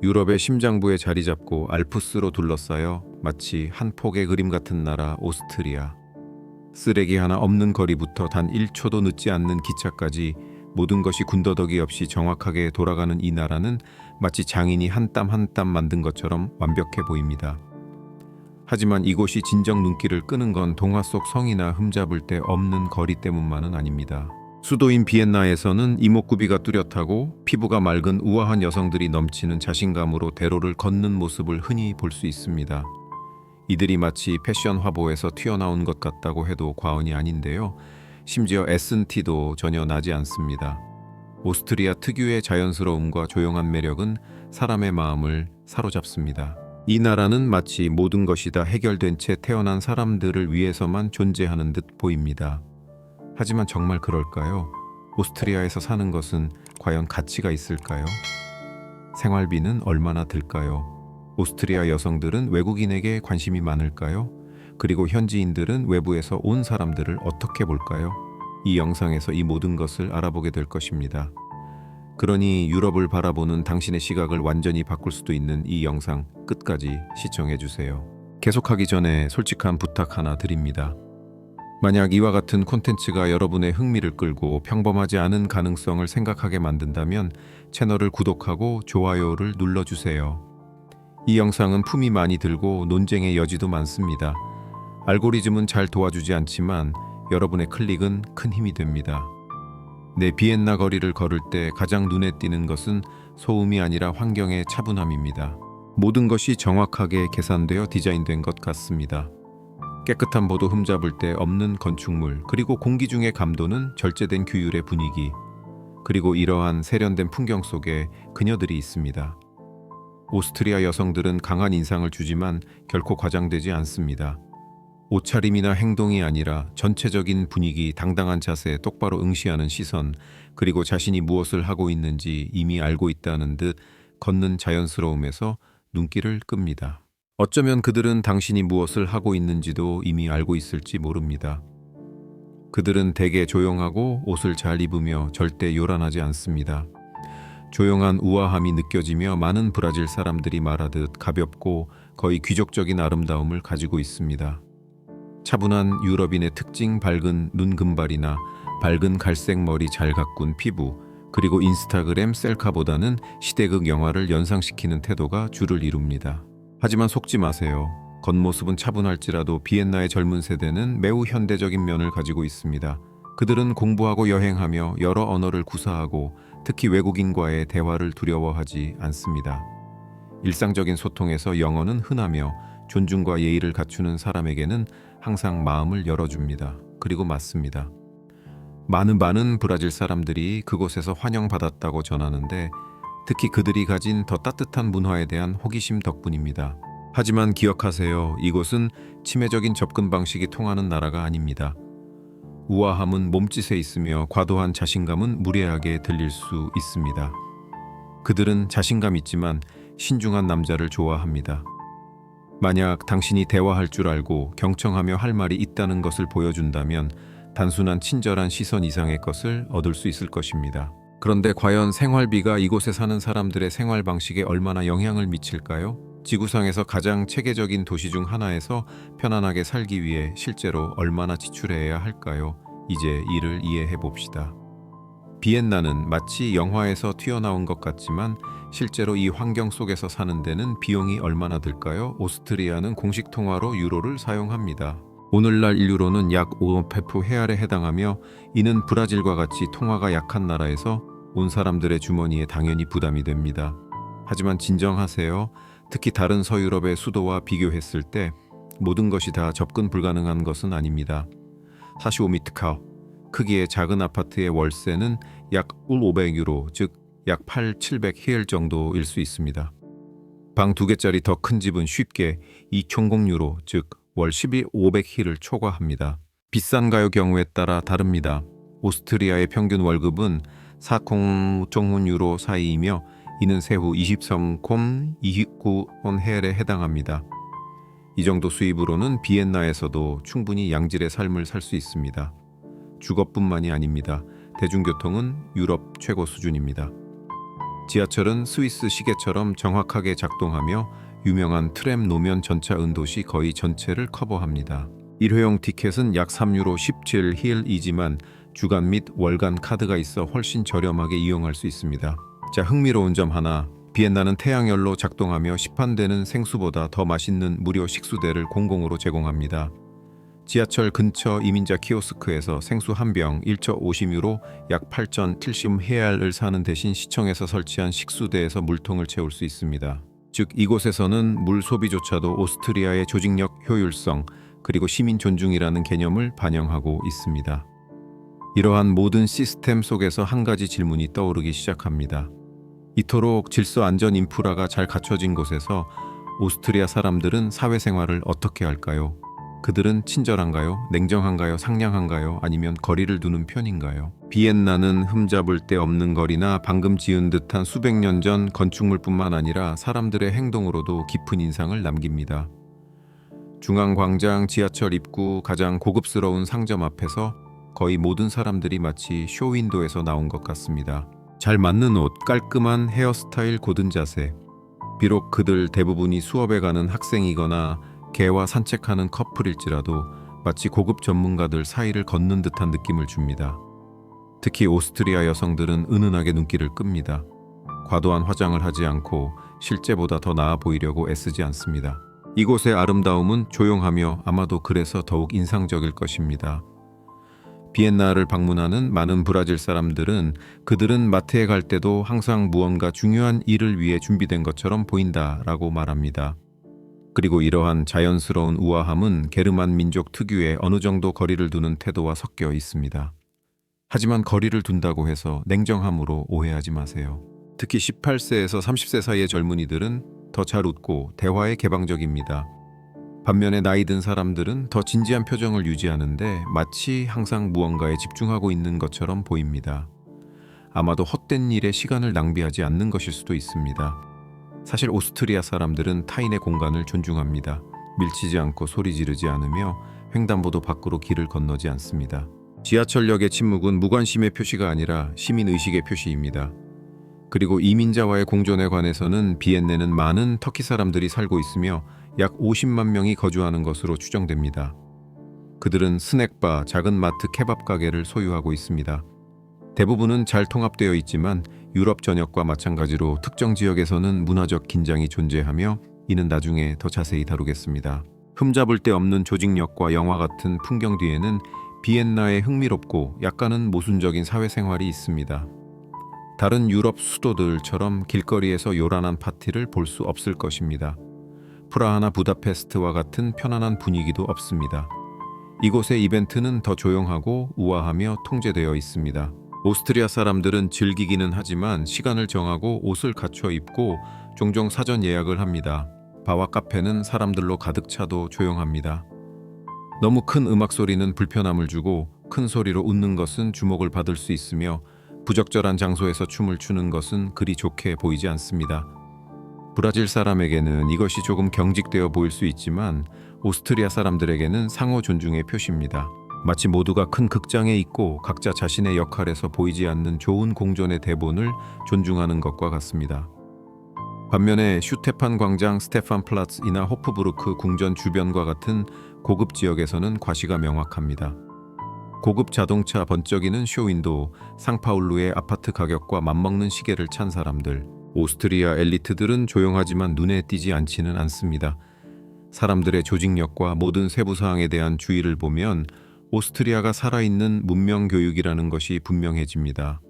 유럽의 심장부에 자리 잡고 알프스로 둘러싸여 마치 한 폭의 그림 같은 나라 오스트리아. 쓰레기 하나 없는 거리부터 단 1초도 늦지 않는 기차까지 모든 것이 군더더기 없이 정확하게 돌아가는 이 나라는 마치 장인이 한 땀 한 땀 만든 것처럼 완벽해 보입니다. 하지만 이곳이 진정 눈길을 끄는 건 동화 속 성이나 흠잡을 데 없는 거리 때문만은 아닙니다. 수도인 비엔나에서는 이목구비가 뚜렷하고 피부가 맑은 우아한 여성들이 넘치는 자신감으로 대로를 걷는 모습을 흔히 볼 수 있습니다. 이들이 마치 패션 화보에서 튀어나온 것 같다고 해도 과언이 아닌데요. 심지어 애쓴 티도 전혀 나지 않습니다. 오스트리아 특유의 자연스러움과 조용한 매력은 사람의 마음을 사로잡습니다. 이 나라는 마치 모든 것이 다 해결된 채 태어난 사람들을 위해서만 존재하는 듯 보입니다. 하지만 정말 그럴까요? 오스트리아에서 사는 것은 과연 가치가 있을까요? 생활비는 얼마나 들까요? 오스트리아 여성들은 외국인에게 관심이 많을까요? 그리고 현지인들은 외부에서 온 사람들을 어떻게 볼까요? 이 영상에서 이 모든 것을 알아보게 될 것입니다. 그러니 유럽을 바라보는 당신의 시각을 완전히 바꿀 수도 있는 이 영상 끝까지 시청해 주세요. 계속하기 전에 솔직한 부탁 하나 드립니다. 만약 이와 같은 콘텐츠가 여러분의 흥미를 끌고 평범하지 않은 가능성을 생각하게 만든다면 채널을 구독하고 좋아요를 눌러주세요. 이 영상은 품이 많이 들고 논쟁의 여지도 많습니다. 알고리즘은 잘 도와주지 않지만 여러분의 클릭은 큰 힘이 됩니다. 내 비엔나 거리를 걸을 때 가장 눈에 띄는 것은 소음이 아니라 환경의 차분함입니다. 모든 것이 정확하게 계산되어 디자인된 것 같습니다. 깨끗한 보도 흠잡을 데 없는 건축물, 그리고 공기 중의 감도는 절제된 규율의 분위기, 그리고 이러한 세련된 풍경 속에 그녀들이 있습니다. 오스트리아 여성들은 강한 인상을 주지만 결코 과장되지 않습니다. 옷차림이나 행동이 아니라 전체적인 분위기, 당당한 자세, 똑바로 응시하는 시선, 그리고 자신이 무엇을 하고 있는지 이미 알고 있다는 듯 걷는 자연스러움에서 눈길을 끕니다. 어쩌면 그들은 당신이 무엇을 하고 있는지도 이미 알고 있을지 모릅니다. 그들은 대개 조용하고 옷을 잘 입으며 절대 요란하지 않습니다. 조용한 우아함이 느껴지며 많은 브라질 사람들이 말하듯 가볍고 거의 귀족적인 아름다움을 가지고 있습니다. 차분한 유럽인의 특징, 밝은 눈 금발이나 밝은 갈색 머리 잘 가꾼 피부, 그리고 인스타그램 셀카보다는 시대극 영화를 연상시키는 태도가 주를 이룹니다. 하지만 속지 마세요. 겉모습은 차분할지라도 비엔나의 젊은 세대는 매우 현대적인 면을 가지고 있습니다. 그들은 공부하고 여행하며 여러 언어를 구사하고 특히 외국인과의 대화를 두려워하지 않습니다. 일상적인 소통에서 영어는 흔하며 존중과 예의를 갖추는 사람에게는 항상 마음을 열어줍니다. 그리고 맞습니다. 많은 브라질 사람들이 그곳에서 환영받았다고 전하는데 특히 그들이 가진 더 따뜻한 문화에 대한 호기심 덕분입니다. 하지만 기억하세요. 이곳은 치매적인 접근 방식이 통하는 나라가 아닙니다. 우아함은 몸짓에 있으며 과도한 자신감은 무례하게 들릴 수 있습니다. 그들은 자신감 있지만 신중한 남자를 좋아합니다. 만약 당신이 대화할 줄 알고 경청하며 할 말이 있다는 것을 보여준다면 단순한 친절한 시선 이상의 것을 얻을 수 있을 것입니다. 그런데 과연 생활비가 이곳에 사는 사람들의 생활 방식에 얼마나 영향을 미칠까요? 지구상에서 가장 체계적인 도시 중 하나에서 편안하게 살기 위해 실제로 얼마나 지출해야 할까요? 이제 이를 이해해 봅시다. 비엔나는 마치 영화에서 튀어나온 것 같지만 실제로 이 환경 속에서 사는 데는 비용이 얼마나 들까요? 오스트리아는 공식 통화로 유로를 사용합니다. 오늘날 1유로는 약 5페프 헤알에 해당하며 이는 브라질과 같이 통화가 약한 나라에서 온 사람들의 주머니에 당연히 부담이 됩니다. 하지만 진정하세요. 특히 다른 서유럽의 수도와 비교했을 때 모든 것이 다 접근 불가능한 것은 아닙니다. 45미트카우, 크기의 작은 아파트의 월세는 약 500유로, 즉 약 8,700헤알 정도일 수 있습니다. 방 2개짜리 더 큰 집은 쉽게 2,000유로, 즉 월 1,500헤알을 초과합니다. 비싼가요? 경우에 따라 다릅니다. 오스트리아의 평균 월급은 4,000유로 사이이며 이는 세후 23,29헤알에 해당합니다. 이 정도 수입으로는 비엔나에서도 충분히 양질의 삶을 살 수 있습니다. 주거뿐만이 아닙니다. 대중교통은 유럽 최고 수준입니다. 지하철은 스위스 시계처럼 정확하게 작동하며 유명한 트램 노면 전차 은도시 거의 전체를 커버합니다. 일회용 티켓은 약 3유로 17힐이지만 주간 및 월간 카드가 있어 훨씬 저렴하게 이용할 수 있습니다. 자, 흥미로운 점 하나. 비엔나는 태양열로 작동하며 시판되는 생수보다 더 맛있는 무료 식수대를 공공으로 제공합니다. 지하철 근처 이민자 키오스크에서 생수 한 병 1.50유로 약 8,070헤알을 사는 대신 시청에서 설치한 식수대에서 물통을 채울 수 있습니다. 즉 이곳에서는 물 소비조차도 오스트리아의 조직력 효율성 그리고 시민 존중이라는 개념을 반영하고 있습니다. 이러한 모든 시스템 속에서 한 가지 질문이 떠오르기 시작합니다. 이토록 질서 안전 인프라가 잘 갖춰진 곳에서 오스트리아 사람들은 사회생활을 어떻게 할까요? 그들은 친절한가요? 냉정한가요? 상냥한가요? 아니면 거리를 두는 편인가요? 비엔나는 흠잡을 데 없는 거리나 방금 지은 듯한 수백 년 전 건축물뿐만 아니라 사람들의 행동으로도 깊은 인상을 남깁니다. 중앙광장, 지하철 입구, 가장 고급스러운 상점 앞에서 거의 모든 사람들이 마치 쇼윈도에서 나온 것 같습니다. 잘 맞는 옷, 깔끔한 헤어스타일, 고든 자세. 비록 그들 대부분이 수업에 가는 학생이거나 개와 산책하는 커플일지라도 마치 고급 전문가들 사이를 걷는 듯한 느낌을 줍니다. 특히 오스트리아 여성들은 은은하게 눈길을 끕니다. 과도한 화장을 하지 않고 실제보다 더 나아 보이려고 애쓰지 않습니다. 이곳의 아름다움은 조용하며 아마도 그래서 더욱 인상적일 것입니다. 비엔나를 방문하는 많은 브라질 사람들은 그들은 마트에 갈 때도 항상 무언가 중요한 일을 위해 준비된 것처럼 보인다라고 말합니다. 그리고 이러한 자연스러운 우아함은 게르만 민족 특유의 어느 정도 거리를 두는 태도와 섞여 있습니다. 하지만 거리를 둔다고 해서 냉정함으로 오해하지 마세요. 특히 18세에서 30세 사이의 젊은이들은 더 잘 웃고 대화에 개방적입니다. 반면에 나이 든 사람들은 더 진지한 표정을 유지하는데 마치 항상 무언가에 집중하고 있는 것처럼 보입니다. 아마도 헛된 일에 시간을 낭비하지 않는 것일 수도 있습니다. 사실 오스트리아 사람들은 타인의 공간을 존중합니다. 밀치지 않고 소리 지르지 않으며 횡단보도 밖으로 길을 건너지 않습니다. 지하철역의 침묵은 무관심의 표시가 아니라 시민의식의 표시입니다. 그리고 이민자와의 공존에 관해서는 비엔네는 많은 터키 사람들이 살고 있으며 약 50만 명이 거주하는 것으로 추정됩니다. 그들은 스낵바, 작은 마트, 케밥 가게를 소유하고 있습니다. 대부분은 잘 통합되어 있지만 유럽 전역과 마찬가지로 특정 지역에서는 문화적 긴장이 존재하며 이는 나중에 더 자세히 다루겠습니다. 흠잡을 데 없는 조직력과 영화 같은 풍경 뒤에는 비엔나의 흥미롭고 약간은 모순적인 사회생활이 있습니다. 다른 유럽 수도들처럼 길거리에서 요란한 파티를 볼 수 없을 것입니다. 프라하나 부다페스트와 같은 편안한 분위기도 없습니다. 이곳의 이벤트는 더 조용하고 우아하며 통제되어 있습니다. 오스트리아 사람들은 즐기기는 하지만 시간을 정하고 옷을 갖춰 입고 종종 사전 예약을 합니다. 바와 카페는 사람들로 가득 차도 조용합니다. 너무 큰 음악 소리는 불편함을 주고 큰 소리로 웃는 것은 주목을 받을 수 있으며 부적절한 장소에서 춤을 추는 것은 그리 좋게 보이지 않습니다. 브라질 사람에게는 이것이 조금 경직되어 보일 수 있지만 오스트리아 사람들에게는 상호 존중의 표시입니다. 마치 모두가 큰 극장에 있고 각자 자신의 역할에서 보이지 않는 좋은 공존의 대본을 존중하는 것과 같습니다. 반면에 슈테판 광장, 스테판 플라츠이나 호프부르크 궁전 주변과 같은 고급 지역에서는 과시가 명확합니다. 고급 자동차 번쩍이는 쇼윈도, 상파울루의 아파트 가격과 맞먹는 시계를 찬 사람들, 오스트리아 엘리트들은 조용하지만 눈에 띄지 않지는 않습니다. 사람들의 조직력과 모든 세부 사항에 대한 주의를 보면 오스트리아가 살아있는 문명 교육이라는 것이 분명해집니다.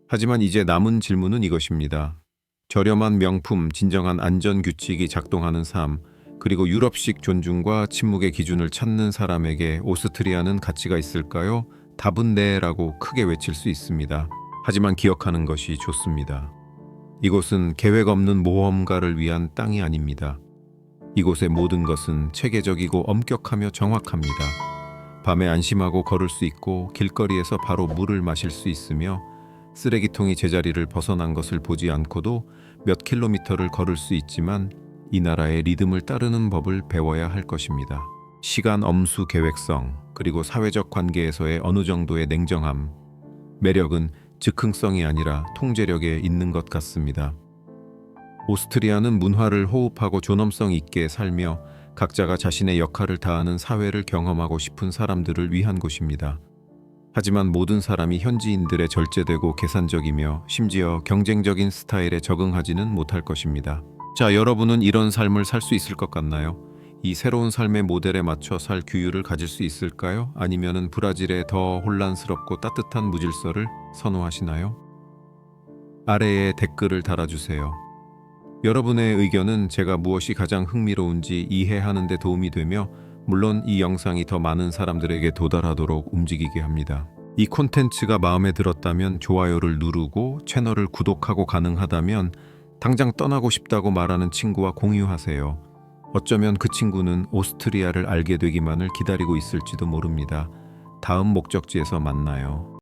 하지만 이제 남은 질문은 이것입니다. 저렴한 명품, 진정한 안전 규칙이 작동하는 삶, 그리고 유럽식 존중과 침묵의 기준을 찾는 사람에게 오스트리아는 가치가 있을까요? 답은 네라고 크게 외칠 수 있습니다. 하지만 기억하는 것이 좋습니다. 이곳은 계획 없는 모험가를 위한 땅이 아닙니다. 이곳의 모든 것은 체계적이고 엄격하며 정확합니다. 밤에 안심하고 걸을 수 있고 길거리에서 바로 물을 마실 수 있으며 쓰레기통이 제자리를 벗어난 것을 보지 않고도 몇 킬로미터를 걸을 수 있지만 이 나라의 리듬을 따르는 법을 배워야 할 것입니다. 시간 엄수 계획성, 그리고 사회적 관계에서의 어느 정도의 냉정함. 매력은 즉흥성이 아니라 통제력에 있는 것 같습니다. 오스트리아는 문화를 호흡하고 존엄성 있게 살며 각자가 자신의 역할을 다하는 사회를 경험하고 싶은 사람들을 위한 곳입니다. 하지만 모든 사람이 현지인들에 절제되고 계산적이며 심지어 경쟁적인 스타일에 적응하지는 못할 것입니다. 자, 여러분은 이런 삶을 살 수 있을 것 같나요? 이 새로운 삶의 모델에 맞춰 살 규율을 가질 수 있을까요? 아니면은 브라질의 더 혼란스럽고 따뜻한 무질서를 선호하시나요? 아래에 댓글을 달아주세요. 여러분의 의견은 제가 무엇이 가장 흥미로운지 이해하는 데 도움이 되며 물론 이 영상이 더 많은 사람들에게 도달하도록 움직이게 합니다. 이 콘텐츠가 마음에 들었다면 좋아요를 누르고 채널을 구독하고 가능하다면 당장 떠나고 싶다고 말하는 친구와 공유하세요. 어쩌면 그 친구는 오스트리아를 알게 되기만을 기다리고 있을지도 모릅니다. 다음 목적지에서 만나요.